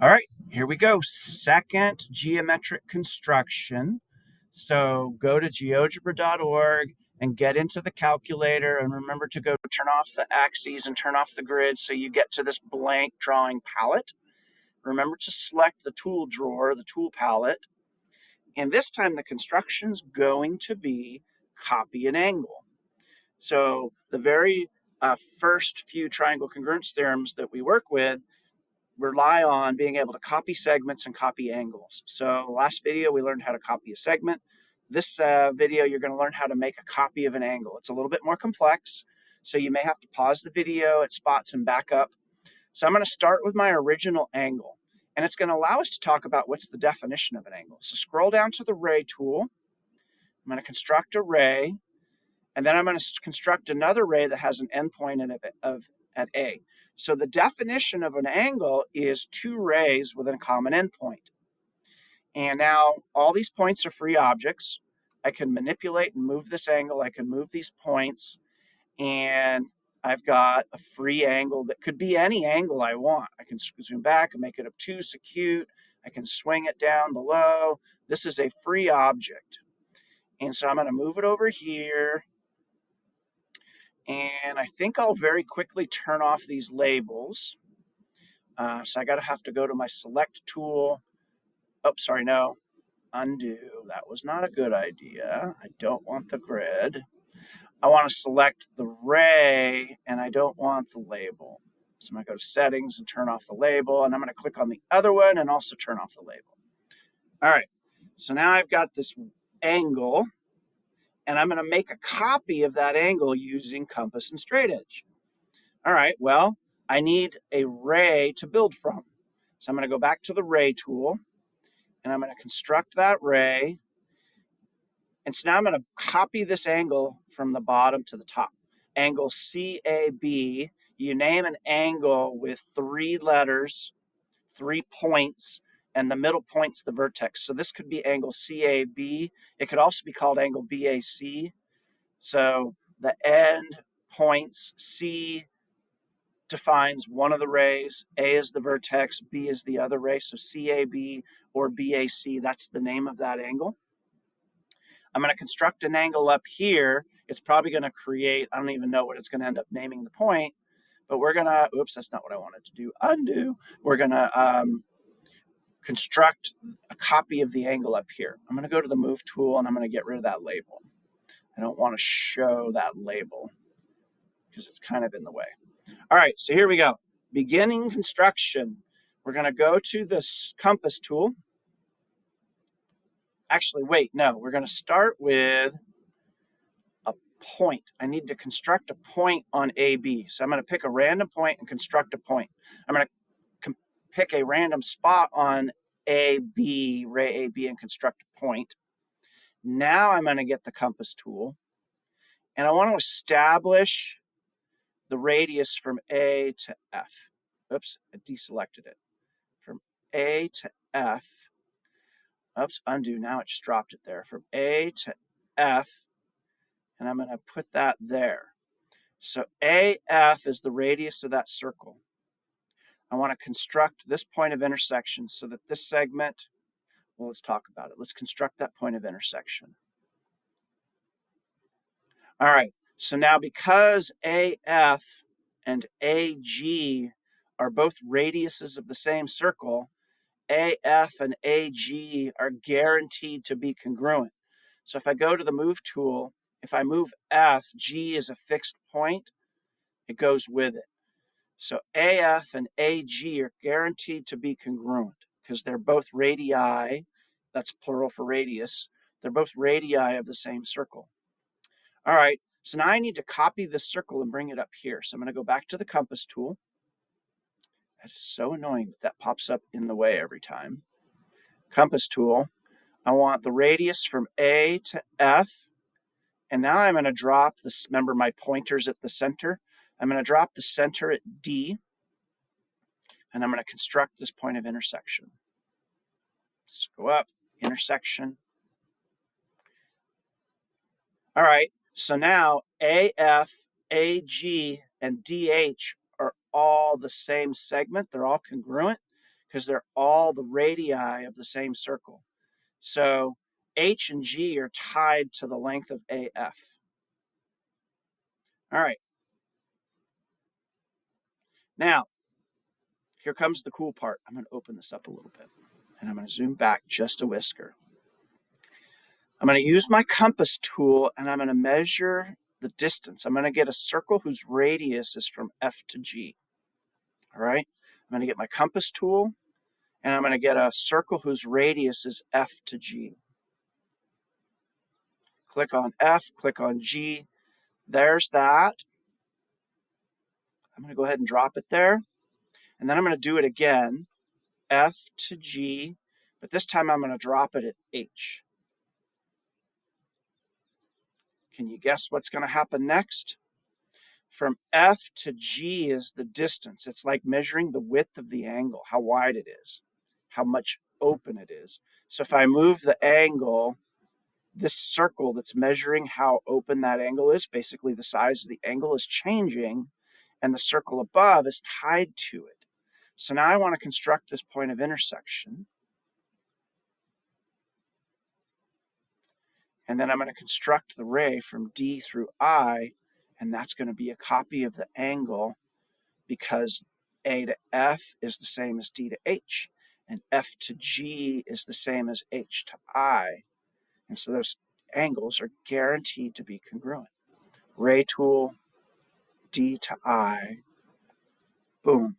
All right, here we go. Second geometric construction. So go to geogebra.org and get into the calculator, and remember to go turn off the axes and turn off the grid so you get to this blank drawing palette. Remember to select the tool drawer, the tool palette, and this time the construction's going to be copy an angle. So the very first few triangle congruence theorems that we work with rely on being able to copy segments and copy angles. So last video, we learned how to copy a segment. This video, you're going to learn how to make a copy of an angle. It's a little bit more complex, so you may have to pause the video at spots and back up. So I'm going to start with my original angle, and it's going to allow us to talk about what's the definition of an angle. So scroll down to the ray tool. I'm going to construct a ray, and then I'm going to construct another ray that has an endpoint at A. So the definition of an angle is two rays with a common endpoint. And now all these points are free objects. I can manipulate and move this angle. I can move these points, and I've got a free angle that could be any angle I want. I can zoom back and make it obtuse, acute. I can swing it down below. This is a free object. And so I'm going to move it over here. And I think I'll very quickly turn off these labels. So I have to go to my select tool. Oh, sorry, no. Undo. That was not a good idea. I don't want the grid. I want to select the ray, and I don't want the label. So I'm going to go to settings and turn off the label, and I'm going to click on the other one and also turn off the label. All right. So now I've got this angle, and I'm going to make a copy of that angle using compass and straight edge. All right, well, I need a ray to build from. So I'm going to go back to the ray tool, and I'm going to construct that ray. And so now I'm going to copy this angle from the bottom to the top. Angle CAB, you name an angle with three letters, 3 points, and the middle point's the vertex. So this could be angle CAB. It could also be called angle BAC. So the end points, C defines one of the rays, A is the vertex, B is the other ray. So CAB or BAC, that's the name of that angle. I'm going to construct an angle up here. It's probably going to create, I don't even know what it's going to end up naming the point, but we're going to, oops, that's not what I wanted to do, undo. We're going to construct a copy of the angle up here. I'm going to go to the move tool, and I'm going to get rid of that label. I don't want to show that label because it's kind of in the way. All right, so here we go. Beginning construction. We're going to go to this compass tool. Actually, wait, no, we're going to start with a point. I need to construct a point on AB. So I'm going to pick a random point and construct a point. I'm going to pick a random spot on AB, ray AB, and construct a point. Now I'm going to get the compass tool, and I want to establish the radius from A to F. Oops, I deselected it. From A to F. Oops, undo. Now it just dropped it there. From A to F, and I'm going to put that there. So AF is the radius of that circle. I want to construct this point of intersection so that this segment, well, let's talk about it. Let's construct that point of intersection. All right, so now because AF and AG are both radiuses of the same circle, AF and AG are guaranteed to be congruent. So if I go to the move tool, if I move F, G is a fixed point, it goes with it. So AF and AG are guaranteed to be congruent because they're both radii, that's plural for radius, they're both radii of the same circle. All right, so now I need to copy this circle and bring it up here. So I'm going to go back to the compass tool. That is so annoying that that pops up in the way every time. Compass tool. I want the radius from A to F. And now I'm going to drop this. Remember, my pointer's at the center. I'm going to drop the center at D. And I'm going to construct this point of intersection. Let's go up, intersection. All right, so now AF, AG, and DH are all the same segment. They're all congruent because they're all the radii of the same circle. So H and G are tied to the length of AF. All right. Now, here comes the cool part. I'm going to open this up a little bit, and I'm going to zoom back just a whisker. I'm going to use my compass tool, and I'm going to measure the distance. I'm going to get a circle whose radius is from F to G. All right. I'm going to get my compass tool, and I'm going to get a circle whose radius is F to G. Click on F, click on G. There's that. I'm going to go ahead and drop it there. And then I'm going to do it again, F to G, but this time I'm going to drop it at H. Can you guess what's going to happen next? From F to G is the distance. It's like measuring the width of the angle, how wide it is, how much open it is. So if I move the angle, this circle that's measuring how open that angle is, basically the size of the angle is changing, and the circle above is tied to it. So now I want to construct this point of intersection. And then I'm going to construct the ray from D through I, and that's going to be a copy of the angle because A to F is the same as D to H, and F to G is the same as H to I. And so those angles are guaranteed to be congruent. Ray tool, D to I, boom.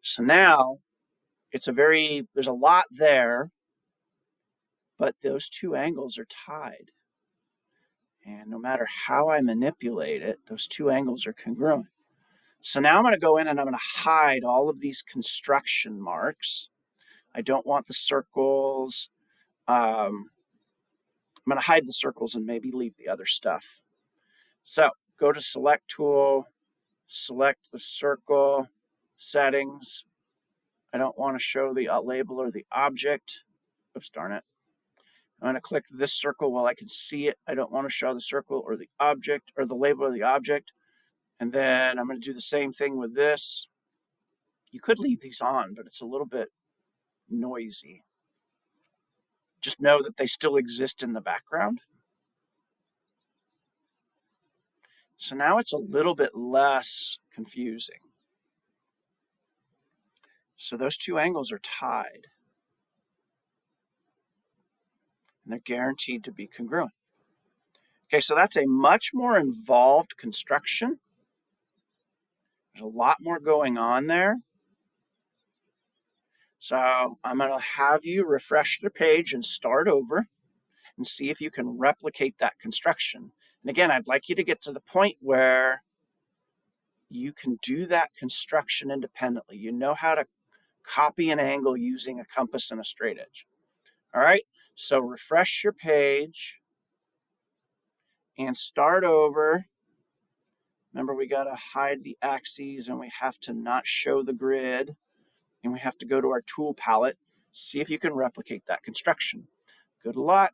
So now there's a lot there, but those two angles are tied. And no matter how I manipulate it, those two angles are congruent. So now I'm going to go in and I'm going to hide all of these construction marks. I don't want the circles. I'm going to hide the circles and maybe leave the other stuff. So go to Select Tool, select the circle, Settings. I don't want to show the label or the object. Oops, darn it. I'm going to click this circle while I can see it. I don't want to show the circle or the object or the label or the object. And then I'm going to do the same thing with this. You could leave these on, but it's a little bit noisy. Just know that they still exist in the background. So now it's a little bit less confusing. So those two angles are tied. And they're guaranteed to be congruent. Okay, so that's a much more involved construction. There's a lot more going on there. So I'm going to have you refresh the page and start over and see if you can replicate that construction. And again, I'd like you to get to the point where you can do that construction independently. You know how to copy an angle using a compass and a straight edge. All right, so refresh your page and start over. Remember, we got to hide the axes and we have to not show the grid. And we have to go to our tool palette, see if you can replicate that construction. Good luck.